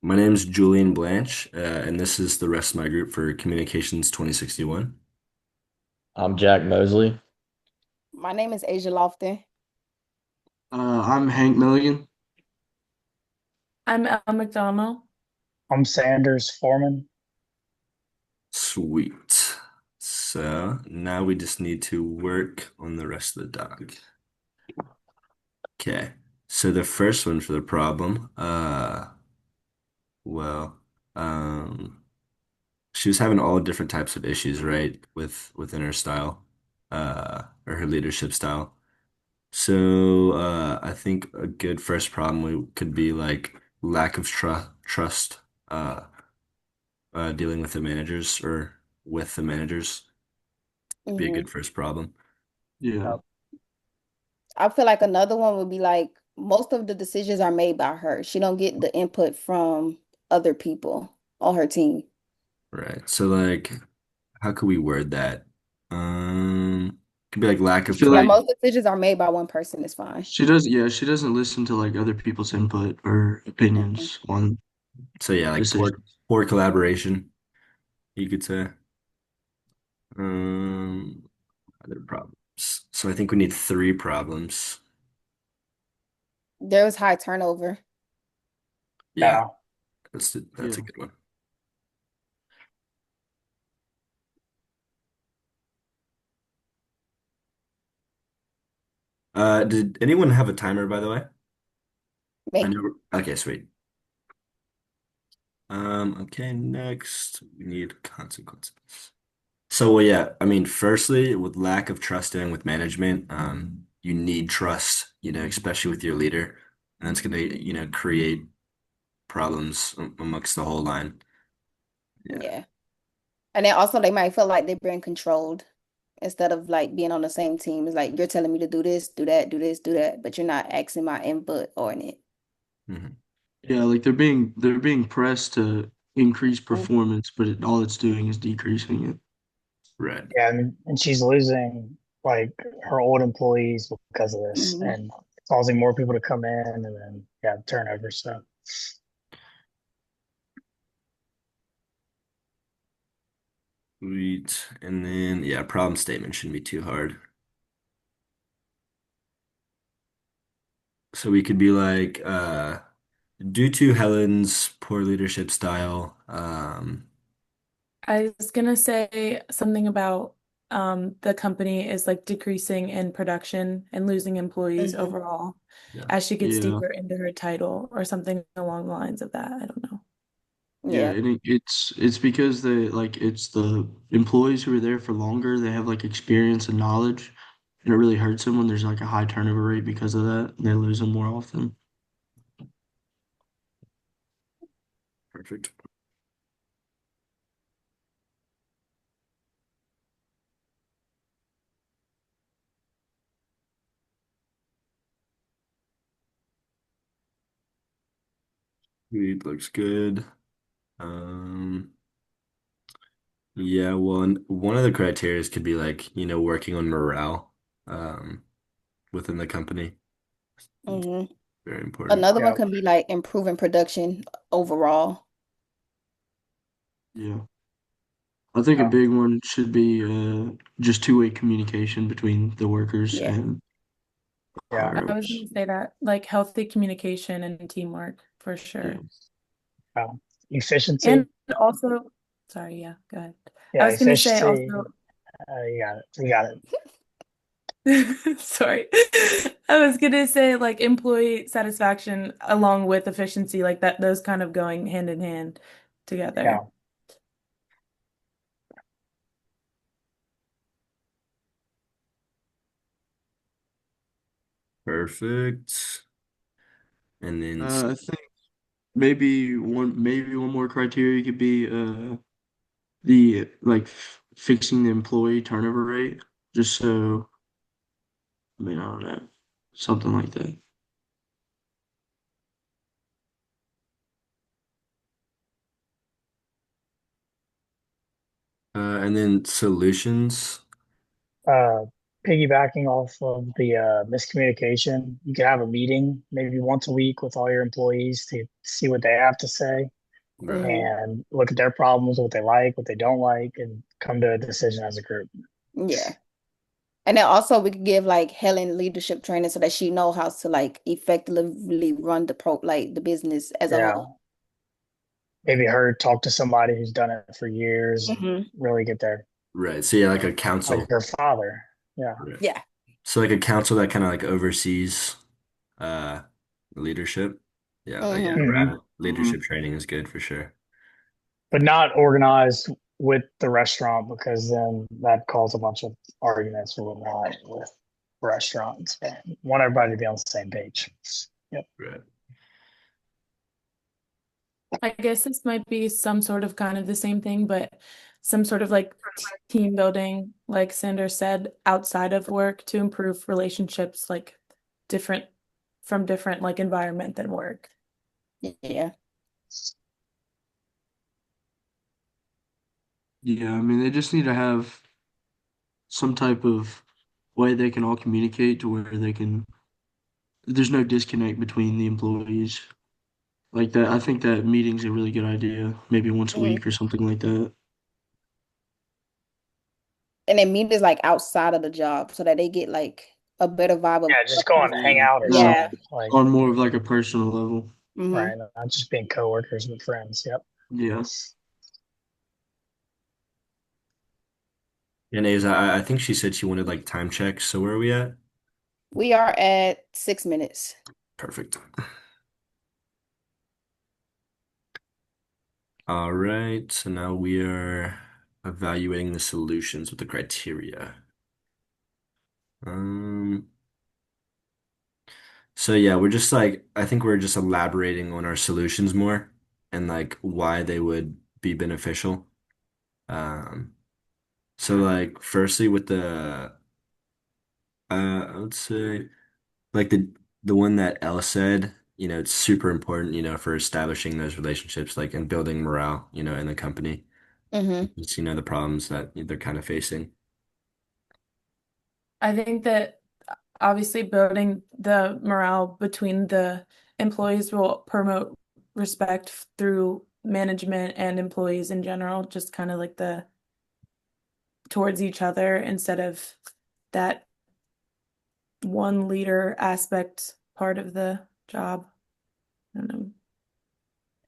My name's Julian Blanche, and this is the rest of my group for Communications 2061. I'm Jack Mosley. My name is Asia Lofton. I'm Hank Milligan. I'm Elle McDonald. I'm Sanders Foreman. Sweet. So now we just need to work on the rest of the doc. Okay. So the first one for the problem, well, um, she was having all different types of issues, right, within her style, or her leadership style. So I think a good first problem could be like lack of trust uh, dealing with the managers or with the managers could be a hmm good first problem. Yeah. Yep. I feel like another one would be like most of the decisions are made by her. She don't get the input from other people on her team. Right. So like how could we word that? Could be like lack I of feel Yeah, like clarity. most decisions are made by one person. It's fine. she doesn't listen to like other people's input or Mhm. opinions on So yeah, like decisions. poor collaboration, you could say. Um, other problems. So I think we need three problems. There was high turnover. Yeah, Yeah. that's a Yeah. good one. Did anyone have a timer, by the way? I Me. know. Okay, sweet. Okay, next we need consequences. So, well, yeah, I mean, firstly, with lack of trust in with management, you need trust, especially with your leader, and that's gonna, create problems amongst the whole line. Yeah. Yeah. And then also they might feel like they're being controlled instead of like being on the same team. It's like you're telling me to do this, do that, do this, do that, but you're not asking my input on it. Hmm. Yeah, like they're being pressed to increase Mhm. performance, but all it's doing is decreasing it. Right. Yeah, and she's losing like her old employees because of this Mhm. and causing more people to come in and then yeah, turnover. So Sweet. And then, yeah, problem statement shouldn't be too hard. So we could be like, due to Helen's poor leadership style, I was gonna say something about the company is like decreasing in production and losing employees Mhm. overall yeah, as she gets Yeah. deeper into her title or something along the lines of that. I don't know. Yeah, Yeah. and it's because it's the employees who are there for longer, they have like experience and knowledge, and it really hurts them when there's like a high turnover rate because of that, and they lose them more often. perfect. Sweet, looks good. Um, yeah, well, one of the criteria could be like, working on morale, within the company. hmm Very important. Another one yeah, can be like improving production overall. Yeah. I think a yeah, big one should be just two-way communication between the workers Yeah. and yeah, I was higher-ups. gonna say that like healthy communication and teamwork for Yeah. sure. yeah. Efficiency. And also, sorry, yeah, go ahead. I Yeah, was gonna say efficiency. also, You got it. You got it. sorry. I was gonna say like employee satisfaction along with efficiency, like that, those kind of going hand in hand Yeah, together. Perfect. And then, I think maybe one more criteria could be the like fixing the employee turnover rate, just so I mean I don't know, something like that. and then solutions. uh, piggybacking off of the miscommunication, you could have a meeting maybe once a week with all your employees to see what they have to say Right. Hmm. and look at their problems, what they like, what they don't like, and come to a decision as a group. Yeah. And then also we could give like Helen leadership training so that she know how to like effectively run the business as a Yeah, whole. maybe her talk to somebody who's done it for years and Hmm. really get there, Right. So yeah, like a like council. her father. Yeah, Right. Yeah. So like a council that kind of like oversees uh leadership. Yeah, like yeah, Hmm. hmm leadership training is good for sure. but not organized with the restaurant because then that caused a bunch of arguments or whatnot with restaurants. But want everybody to be on the same page. Yep. Right. I guess this might be some sort of kind of the same thing, but some sort of like team building, like Sanders said, outside of work to improve relationships, like different from different like environment than work. Yeah. Yeah, I mean, they just need to have some type of way they can all communicate to where there's no disconnect between the employees. Like that, I think that meeting's a really good idea, maybe once a Hmm. week or something like that. And then meet is like outside of the job so that they get like a better vibe Yeah, of just go and hang Yeah, out or yeah, yeah. something. Like, on more of like a personal level. Hmm. right, not just being coworkers but friends. Yep. Yes. And I think she said she wanted like time checks. So where are we at? We are at 6 minutes. Perfect. All right. So now we are evaluating the solutions with the criteria. Um, so yeah, we're just like I think we're just elaborating on our solutions more and like why they would be beneficial. Um, so like firstly with the I would say like the one that Elle said, it's super important, for establishing those relationships, like and building morale, in the company. Hmm. Just, the problems that they're kind of facing. I think that obviously building the morale between the employees will promote respect through management and employees in general, just kind of like the towards each other instead of that one leader aspect part of the job. I don't know.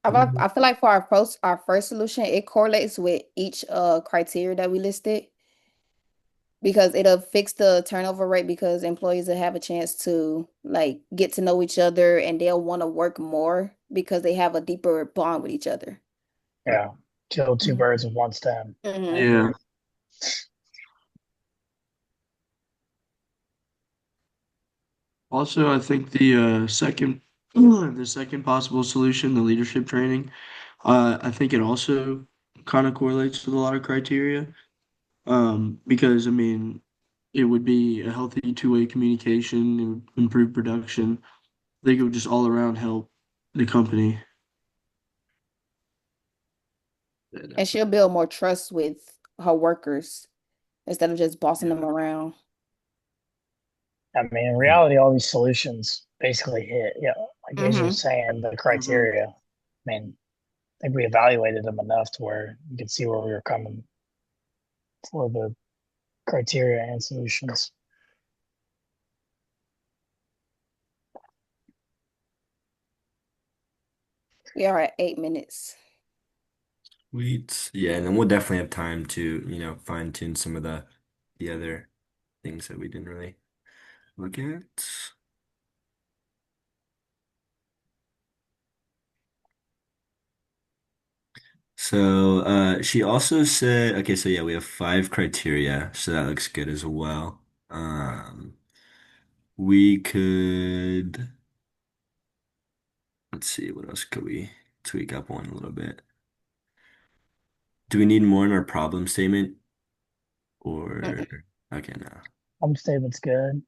I feel like for our first solution, it correlates with each criteria that we listed because it'll fix the turnover rate because employees will have a chance to like get to know each other and they'll want to work more because they have a deeper bond with each other. Yeah. Kill two Mhm. birds with one stone. I Hmm. Yeah. agree. Also, I think the second the second possible solution, the leadership training, I think it also kind of correlates with a lot of criteria. Because I mean, it would be a healthy two-way communication, it would improve production. I think it would just all around help the company. Yeah, And definitely. she'll build more trust with her workers instead of just bossing them Yeah. around. I mean, in reality, all these solutions basically hit, yeah, like Asia Hmm. was saying, the Hmm. criteria. I mean, I think we evaluated them enough to where you could see where we were coming for the criteria and solutions. We are at 8 minutes. Sweet. Yeah, and then we'll definitely have time to, fine tune some of the other things that we didn't really look at. So she also said, okay, so yeah, we have five criteria, so that looks good as well. We could, let's see, what else could we tweak up on a little bit? Do we need more in our problem statement or Mm-mm. okay, no. Home statement's good.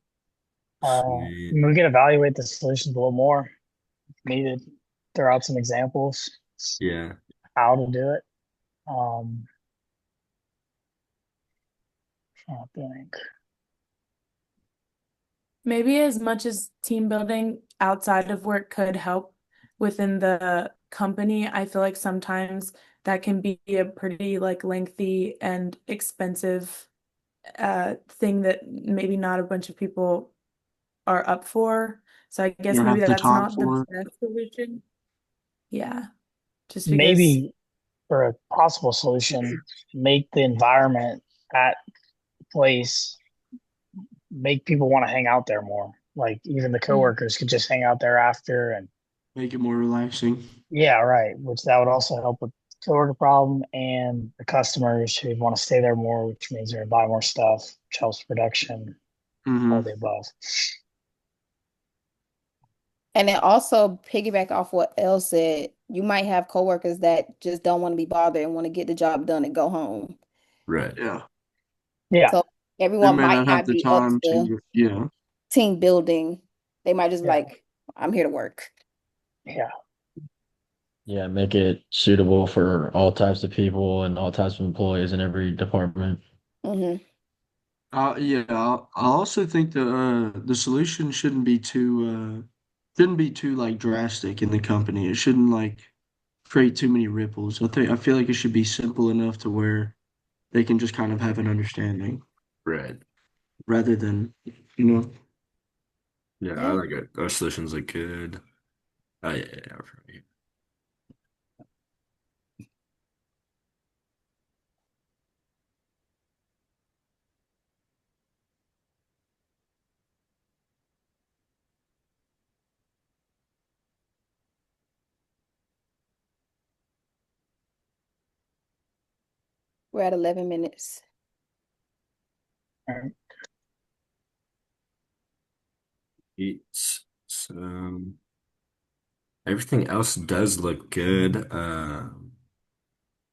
Sweet. We can evaluate the solutions a little more if needed. Throw out some examples Yeah. how to do it. Um, I think. Maybe as much as team building outside of work could help within the company, I feel like sometimes that can be a pretty like lengthy and expensive thing that maybe not a bunch of people are up for. So I guess You maybe have the that's time not the for it. best solution. Yeah, just because. Maybe for a possible solution, make the environment at the place make people want to hang out there more. Like even the Mm. coworkers could just hang out there after and Make it more relaxing. yeah, right. Which that would also help with the coworker problem and the customers who want to stay there more, which means they're gonna buy more stuff, which helps production, all Mm-hmm. the above. And then also piggyback off what Elle said, you might have coworkers that just don't want to be bothered and want to get the job done and go home. Right. Yeah. Yeah, So They everyone may might not have not the be up time to to, yeah. team building. They might just be yeah, like, I'm here to work. yeah. Yeah, make it suitable for all types of people and all types of employees in every department. Hmm. Yeah, I also think the solution shouldn't be too like drastic in the company. It shouldn't like create too many ripples. I feel like it should be simple enough to where they can just kind of have an understanding Right. rather than, you know. Yeah, I Yeah. like it. Our solutions look good. Oh yeah, yeah, yeah, for me. We're at 11 minutes. Eats. So everything else does look good.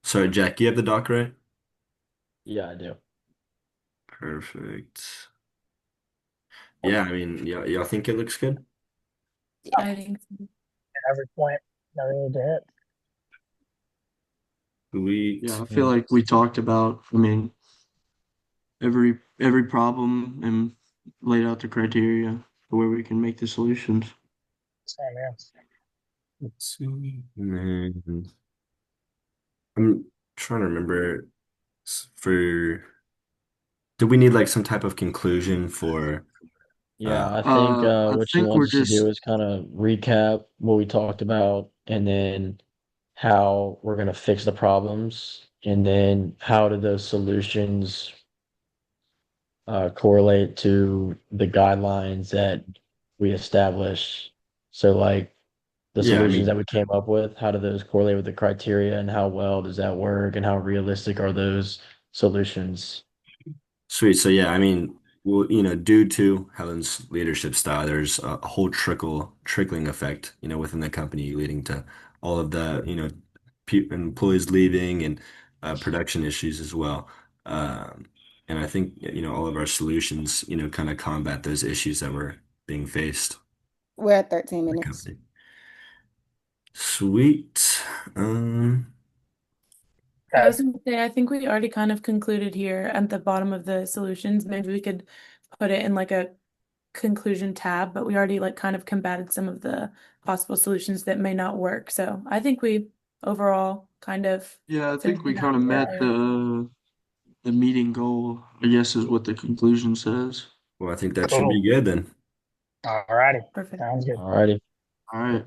Sorry, Jack, you have the doc right? Yeah, I do. Perfect. Yeah, I mean, y'all think it looks good? Yeah. I think so. Every point that we need to hit. Yeah, Sweet. I feel like we talked about, I mean, every problem and laid out the criteria for where we can make the solutions. Same here. Let's see. And then I'm trying to remember for do we need like some type of conclusion for Yeah, I think I what she think wants we're us to just do is kind of recap what we talked about and then how we're going to fix the problems and then how do those solutions correlate to the guidelines that we establish. So, like the yeah, I solutions that mean, we came up with, how do those correlate with the criteria and how well does that work and how realistic are those solutions? sweet. So yeah, I mean, well, due to Helen's leadership style, there's a whole trickling effect, within the company leading to all of the, pe employees leaving and production issues as well. Um, and I think, all of our solutions, kind of combat those issues that were being faced We're at 13 in the minutes. company. Sweet. Um, I Okay. was going to say, I think we already kind of concluded here at the bottom of the solutions. Maybe we could put it in like a conclusion tab, but we already like kind of combated some of the possible solutions that may not work. So I think we overall kind of yeah, I think finished we it out kind of here. met the meeting goal, I guess is what the conclusion says. well, I think that should be Cool. good then. All righty. Perfect. Sounds good. All righty. All right.